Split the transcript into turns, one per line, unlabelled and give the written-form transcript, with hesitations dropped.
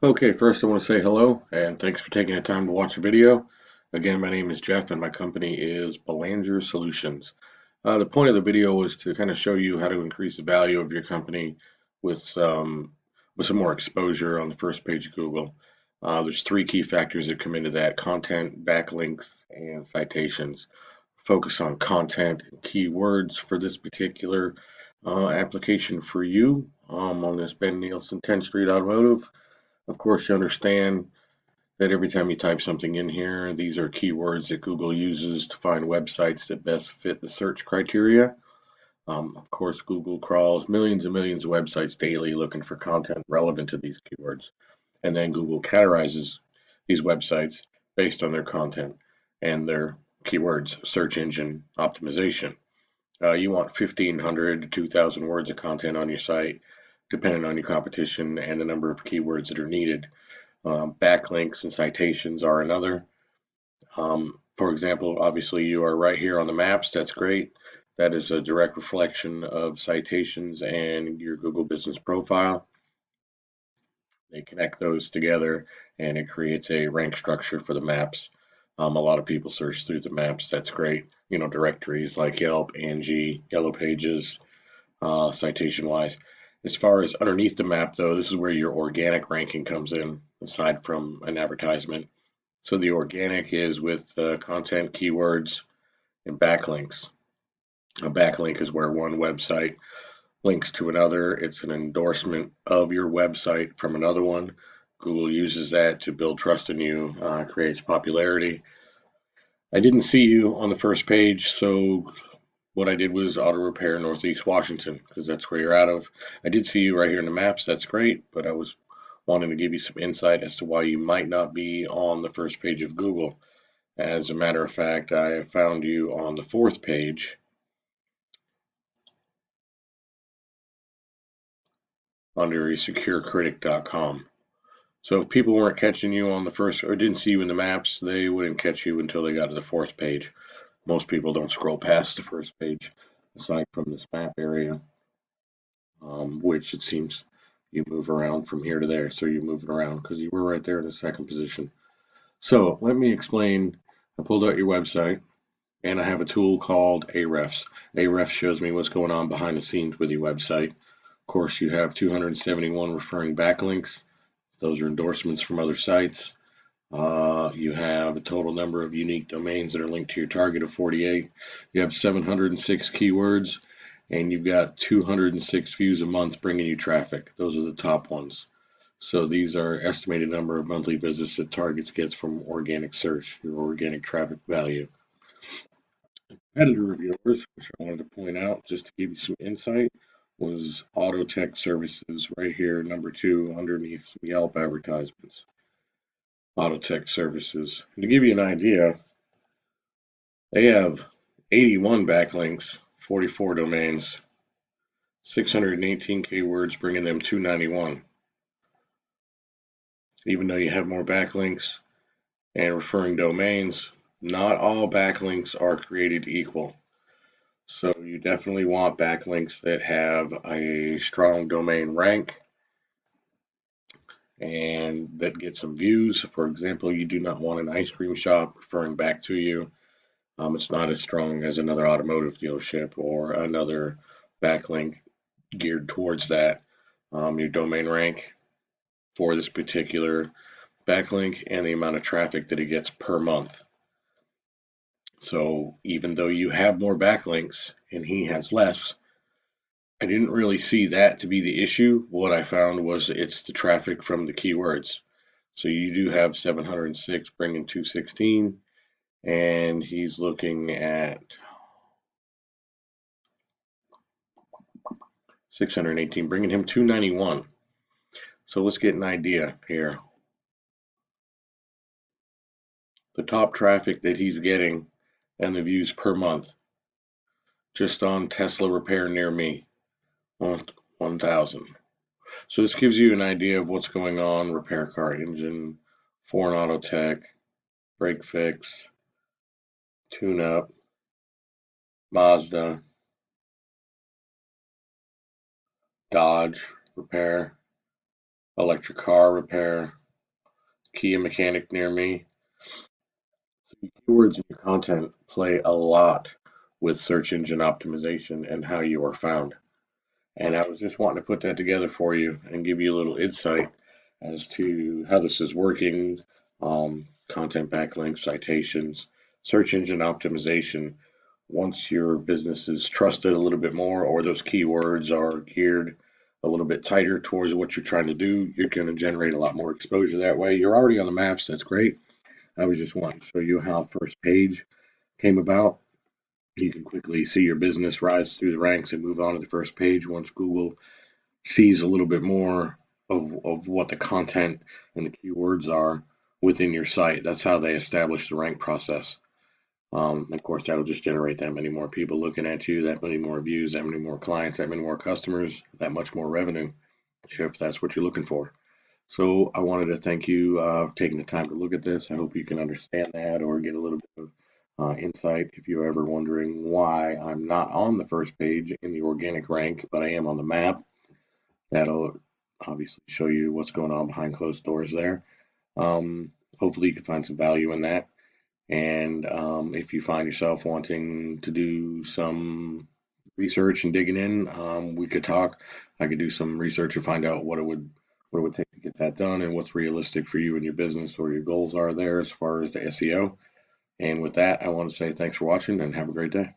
Okay, first I want to say hello and thanks for taking the time to watch the video. Again, my name is Jeff and my company is Belanger Solutions. The point of the video was to kind of show you how to increase the value of your company with some more exposure on the first page of Google. There's three key factors that come into that: content, backlinks, and citations. Focus on content and keywords for this particular application for you on this Ben Nielsen 10th Street Automotive. Of course, you understand that every time you type something in here, these are keywords that Google uses to find websites that best fit the search criteria. Of course, Google crawls millions and millions of websites daily looking for content relevant to these keywords. And then Google categorizes these websites based on their content and their keywords, search engine optimization. You want 1,500 to 2,000 words of content on your site, depending on your competition and the number of keywords that are needed. Backlinks and citations are another. For example, obviously you are right here on the maps. That's great. That is a direct reflection of citations and your Google business profile. They connect those together and it creates a rank structure for the maps. A lot of people search through the maps. That's great. You know, directories like Yelp, Angie, Yellow Pages, citation wise. As far as underneath the map, though, this is where your organic ranking comes in, aside from an advertisement. So the organic is with content, keywords, and backlinks. A backlink is where one website links to another. It's an endorsement of your website from another one. Google uses that to build trust in you, creates popularity. I didn't see you on the first page, so what I did was auto repair Northeast Washington because that's where you're out of. I did see you right here in the maps. That's great, but I was wanting to give you some insight as to why you might not be on the first page of Google. As a matter of fact, I found you on the fourth page under securecritic.com. So if people weren't catching you on the first or didn't see you in the maps, they wouldn't catch you until they got to the fourth page. Most people don't scroll past the first page, aside from this map area, which it seems you move around from here to there. So you're moving around because you were right there in the second position. So let me explain. I pulled out your website and I have a tool called Ahrefs. Ahrefs shows me what's going on behind the scenes with your website. Of course, you have 271 referring backlinks. Those are endorsements from other sites. You have a total number of unique domains that are linked to your target of 48. You have 706 keywords, and you've got 206 views a month bringing you traffic. Those are the top ones. So these are estimated number of monthly visits that Targets gets from organic search, your organic traffic value. Competitor of yours, which I wanted to point out just to give you some insight, was Autotech Services right here, number two, underneath some Yelp advertisements. Autotech Services. To give you an idea, they have 81 backlinks, 44 domains, 618 keywords, bringing them 291. Even though you have more backlinks and referring domains, not all backlinks are created equal. So you definitely want backlinks that have a strong domain rank and that get some views. For example, you do not want an ice cream shop referring back to you. It's not as strong as another automotive dealership or another backlink geared towards that. Your domain rank for this particular backlink and the amount of traffic that it gets per month. So even though you have more backlinks and he has less, I didn't really see that to be the issue. What I found was it's the traffic from the keywords. So you do have 706 bringing 216, and he's looking at 618, bringing him 291. So let's get an idea here. The top traffic that he's getting and the views per month just on Tesla repair near me, 1,000. So this gives you an idea of what's going on: repair car engine, foreign auto tech, brake fix, tune up, Mazda, Dodge repair, electric car repair, Kia mechanic near me. So your keywords and your content play a lot with search engine optimization and how you are found. And I was just wanting to put that together for you and give you a little insight as to how this is working. Content backlinks, citations, search engine optimization. Once your business is trusted a little bit more, or those keywords are geared a little bit tighter towards what you're trying to do, you're going to generate a lot more exposure that way. You're already on the maps, that's great. I was just wanting to show you how first page came about. You can quickly see your business rise through the ranks and move on to the first page once Google sees a little bit more of what the content and the keywords are within your site. That's how they establish the rank process. Of course, that'll just generate that many more people looking at you, that many more views, that many more clients, that many more customers, that much more revenue, if that's what you're looking for. So I wanted to thank you for taking the time to look at this. I hope you can understand that or get a little bit of insight if you're ever wondering why I'm not on the first page in the organic rank, but I am on the map. That'll obviously show you what's going on behind closed doors there. Hopefully, you can find some value in that. And if you find yourself wanting to do some research and digging in, we could talk. I could do some research and find out what it would take to get that done and what's realistic for you and your business or your goals are there as far as the SEO. And with that, I want to say thanks for watching and have a great day.